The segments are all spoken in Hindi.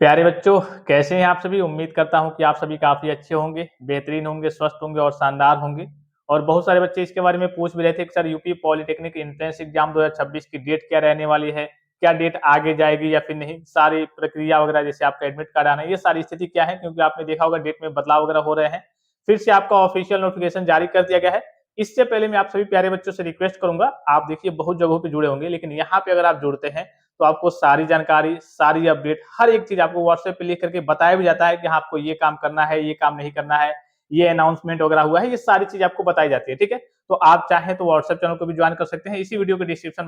प्यारे बच्चों, कैसे हैं आप सभी? उम्मीद करता हूं कि आप सभी काफ़ी अच्छे होंगे, बेहतरीन होंगे, स्वस्थ होंगे और शानदार होंगे। और बहुत सारे बच्चे इसके बारे में पूछ भी रहे थे कि sir UP polytechnic entrance exam 2026 की डेट क्या रहने वाली है? क्या डेट आगे जाएगी या फिर नहीं? सारी प्रक्रिया वगैरह जैसे आपका एडमिट कार्ड आना है, ये सारी स्थिति क्या है? क्योंकि आपने देखा होगा डेट में बदलाव वगैरह हो रहे हैं। फिर से आपका ऑफिशियल नोटिफिकेशन जारी कर दिया गया है। इससे पहले मैं आप सभी प्यारे बच्चों से रिक्वेस्ट करूंगा, आप देखिए बहुत जगहों पे जुड़े होंगे, लेकिन यहाँ पे अगर आप जुड़ते हैं तो आपको सारी जानकारी, सारी अपडेट, हर एक चीज़ आपको व्हाट्सएप पे लिख करके बताया भी जाता है कि हाँ, आपको ये काम करना है, ये काम नहीं करना है, ये अनाउंसमेंट वगैरह हुआ है, ये सारी चीज़ आपको बताई जाती है, ठीक है? तो आप चाहें तो व्हाट्सएप चैनल को भी ज्वाइन कर सकते हैं। इसी वीडियो के डिस्क्रिप्शन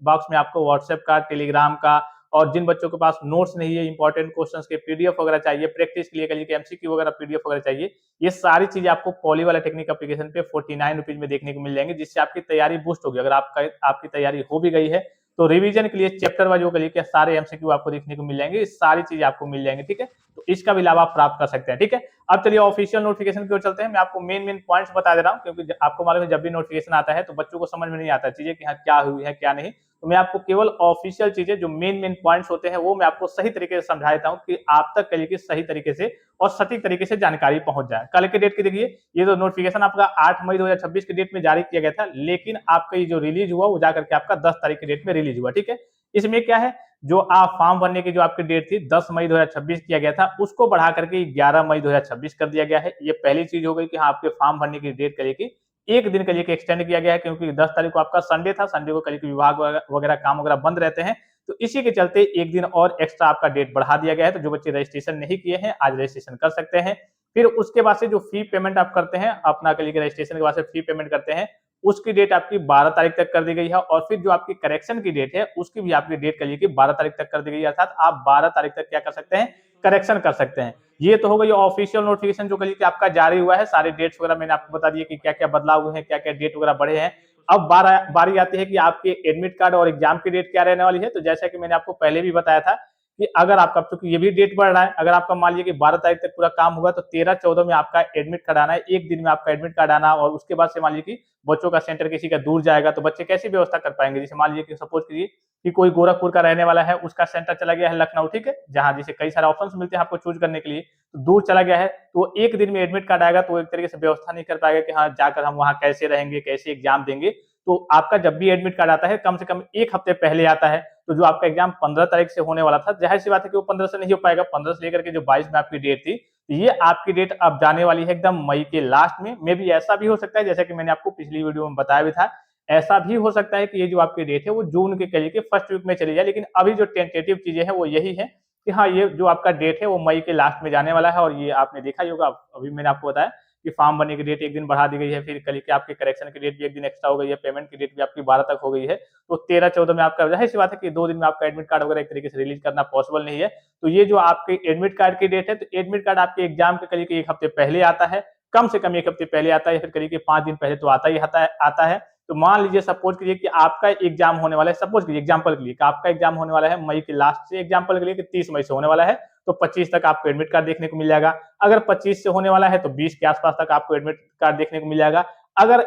बॉक्स में आपको व्हाट्सएप का, टेलीग्राम का और जिन बच्चों के पास नोट्स नहीं है, इंपॉर्टेंट क्वेश्चंस के पीडीएफ वगैरह चाहिए, प्रैक्टिस के लिए कल के एमसीक्यू वगैरह पीडीएफ वगैरह चाहिए, ये सारी चीज़ें आपको पॉली वाला टेक्निक एप्लीकेशन पे 49 रुपीज़ में देखने को मिल जाएँगी, जिससे आपकी तैयारी बूस्ट होगी। अगर आपकी तैयारी हो भी गई है तो रिवीजन के लिए चैप्टर वाइज वो करिए कि सारे एमसीक्यू आपको देखने को मिल जाएंगे, सारी चीजें आपको मिल जाएंगी, ठीक है? तो इसका भी लाभ आप प्राप्त कर सकते हैं, ठीक है? अब चलिए ऑफिशियल नोटिफिकेशन की ओर चलते हैं। मैं आपको मेन पॉइंट्स बता दे रहा हूँ, क्योंकि आपको मालूम है जब भी नोटिफिकेशन आता है तो बच्चों को समझ में नहीं आता चीजें कि हाँ क्या हुई है क्या नहीं। तो मैं आपको केवल ऑफिशियल चीजें जो मेन पॉइंट्स होते हैं वो मैं आपको सही तरीके से समझा देता हूँ कि आप तक कल की सही तरीके से और सटीक तरीके से जानकारी पहुंच जाए। कल के डेट की देखिए, ये तो नोटिफिकेशन आपका 8 मई 2026 के डेट में जारी किया गया था, लेकिन आपका ये जो रिलीज हुआ वो जाकर के आपका 10 तारीख की डेट में रिलीज हुआ, ठीक है? इसमें क्या है, जो आप फॉर्म भरने की जो आपकी डेट थी 10 मई 2026 किया गया था, उसको बढ़ा करके 11 मई 2026 कर दिया गया है। ये पहली चीज हो गई कि हाँ, आपके फॉर्म भरने की डेट कल की एक दिन के लिए एक्सटेंड किया गया है, क्योंकि 10 तारीख को आपका संडे था, संडे को कल के विभाग वगैरह काम वगैरह बंद रहते हैं, तो इसी के चलते एक दिन और एक्स्ट्रा आपका डेट बढ़ा दिया गया है। तो जो बच्चे रजिस्ट्रेशन नहीं किए हैं आज रजिस्ट्रेशन कर सकते हैं। फिर उसके बाद से जो फी पेमेंट आप करते हैं अपना कल के रजिस्ट्रेशन के बाद से फी पेमेंट करते हैं, उसकी डेट आपकी 12 तारीख तक कर दी गई है। और फिर जो आपकी करेक्शन की डेट है उसकी भी आपकी डेट कल की 12 तारीख तक कर दी गई है, अर्थात आप 12 तारीख तक क्या कर सकते हैं, करेक्शन कर सकते हैं। ये तो हो गई ऑफिशियल नोटिफिकेशन जो कल की आपका जारी हुआ है। सारे डेट्स वगैरह मैंने आपको बता दिए कि क्या क्या बदलाव हुए हैं, क्या क्या डेट वगैरह बढ़े हैं। अब बारी आती है कि आपके एडमिट कार्ड और एग्जाम की डेट क्या रहने वाली है। तो जैसा कि मैंने आपको पहले भी बताया था कि अगर आपका, क्योंकि ये भी डेट बढ़ रहा है, अगर आपका मान लीजिए कि 12 तारीख तक पूरा काम होगा तो 13-14 में आपका एडमिट कार्ड आना है, एक दिन में आपका एडमिट कार्ड आना। और उसके बाद से मान लीजिए कि बच्चों का सेंटर किसी का दूर जाएगा तो बच्चे कैसी व्यवस्था कर पाएंगे? जैसे मान लीजिए कि सपोज कीजिए कि कोई गोरखपुर का रहने वाला है, उसका सेंटर चला गया है लखनऊ, ठीक है, जहां जैसे कई सारे ऑप्शन मिलते हैं आपको चूज करने के लिए, तो दूर चला गया है तो एक दिन में एडमिट कार्ड आएगा तो एक तरीके से व्यवस्था नहीं कर पाएगा कि हाँ जाकर हम वहां कैसे रहेंगे, कैसे एग्जाम देंगे। तो आपका जब भी एडमिट कार्ड आता है कम से कम एक हफ्ते पहले आता है। तो जो आपका एग्जाम 15 तारीख से होने वाला था, जाहिर सी बात है कि वो 15 से नहीं हो पाएगा। 15 से लेकर के जो 22 में आपकी डेट थी, ये आपकी डेट अब जाने वाली है एकदम मई के लास्ट में। मे भी ऐसा भी हो सकता है, जैसा कि मैंने आपको पिछली वीडियो में बताया भी था, ऐसा भी हो सकता है कि ये जो आपकी डेट है वो जून के करिए के फर्स्ट वीक में चली जाए। लेकिन अभी जो टेंटेटिव चीजें हैं वो यही है कि हाँ, ये जो आपका डेट है वो मई के लास्ट में जाने वाला है। और ये आपने देखा ही होगा, अभी मैंने आपको बताया कि फॉर्म भरने की डेट एक दिन बढ़ा दी गई है, फिर कल के आपके करेक्शन की डेट भी एक दिन एक्स्ट्रा हो गई है, पेमेंट की डेट भी आपकी 12 तक हो गई है। तो 13-14 में आपका, जाहिर सी बात है कि 2 दिन में आपका एडमिट कार्ड वगैरह एक तरीके से रिलीज करना पॉसिबल नहीं है। तो ये जो आपके एडमिट कार्ड की डेट है, तो एडमिट कार्ड आपके एग्जाम के करीब एक हफ्ते पहले आता है, कम से कम एक हफ्ते पहले आता है, फिर करीब 5 दिन पहले तो आता है। तो मान लीजिए, सपोज कीजिए कि आपका एग्जाम होने वाला है, सपोज कीजिए एग्जाम्पल के लिए कि आपका एग्जाम होने वाला है मई के लास्ट से, एग्जाम्पल के लिए कि 30 मई से होने वाला है, तो 25 तक आपको एडमिट कार्ड देखने को मिल जाएगा। अगर 25 से होने वाला है तो 20 के आसपास तक आपको एडमिट कार्ड देखने को मिल जाएगा। अगर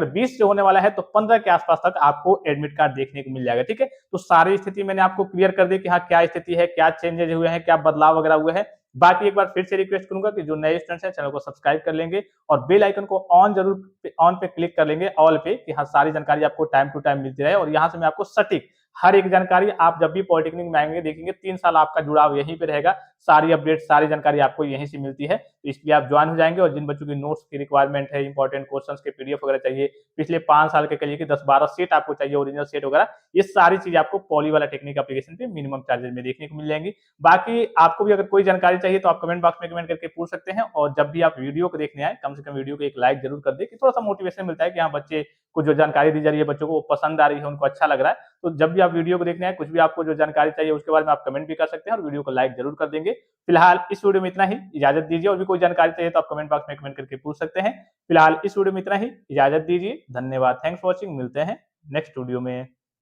20 से होने वाला है तो 15 के आसपास तक आपको एडमिट कार्ड देखने को मिल जाएगा, ठीक है? तो सारी स्थिति मैंने आपको क्लियर कर दी कि हाँ क्या स्थिति है, क्या चेंजेज हुए हैं, क्या बदलाव वगैरह हुए हैं। बाकी एक बार फिर से रिक्वेस्ट करूंगा कि जो नए स्टूडेंट्स हैं चैनल को सब्सक्राइब कर लेंगे और बेल आइकन को ऑन पे क्लिक कर लेंगे, ऑल पे, कि हाँ सारी जानकारी आपको टाइम टू टाइम मिलती रहे। और यहाँ से मैं आपको सटीक हर एक जानकारी, आप जब भी पॉलिटेक्निक में आएंगे देखेंगे 3 साल आपका जुड़ाव यहीं पे रहेगा। सारी अपडेट, सारी जानकारी आपको यहीं से मिलती है, तो इसलिए आप ज्वाइन हो जाएंगे। और जिन बच्चों की नोट्स की रिक्वायरमेंट है, इंपॉर्टेंट क्वेश्चंस के पीडीएफ वगैरह चाहिए, पिछले 5 साल के करिए कि 10-12 सेट आपको चाहिए, ओरिजिनल सेट वगैरह, ये सारी चीजें आपको पॉली वाला टेक्निक एप्लीकेशन पे मिनिमम चार्जेस में देखने को मिल जाएंगी। बाकी आपको भी अगर कोई जानकारी चाहिए तो आप कमेंट बॉक्स में कमेंट करके पूछ सकते हैं। और जब भी आप वीडियो को देखने आए कम से कम वीडियो को एक लाइक जरूर कर दे, कि थोड़ा सा मोटिवेशन मिलता है कि हाँ बच्चे को जो जानकारी दी जा रही है बच्चों को वो पसंद आ रही है, उनको अच्छा लग रहा है। तो जब भी आप वीडियो को देखने आए, कुछ भी आपको जो जानकारी चाहिए उसके बारे में आप कमेंट भी कर सकते हैं और वीडियो को लाइक जरूर कर देंगे। फिलहाल इस वीडियो में इतना ही, इजाजत दीजिए। और भी कोई जानकारी चाहिए तो आप कमेंट बॉक्स में कमेंट करके पूछ सकते हैं। फिलहाल इस वीडियो में इतना ही, इजाजत दीजिए। धन्यवाद, थैंक्स फॉर वॉचिंग। मिलते हैं नेक्स्ट वीडियो में।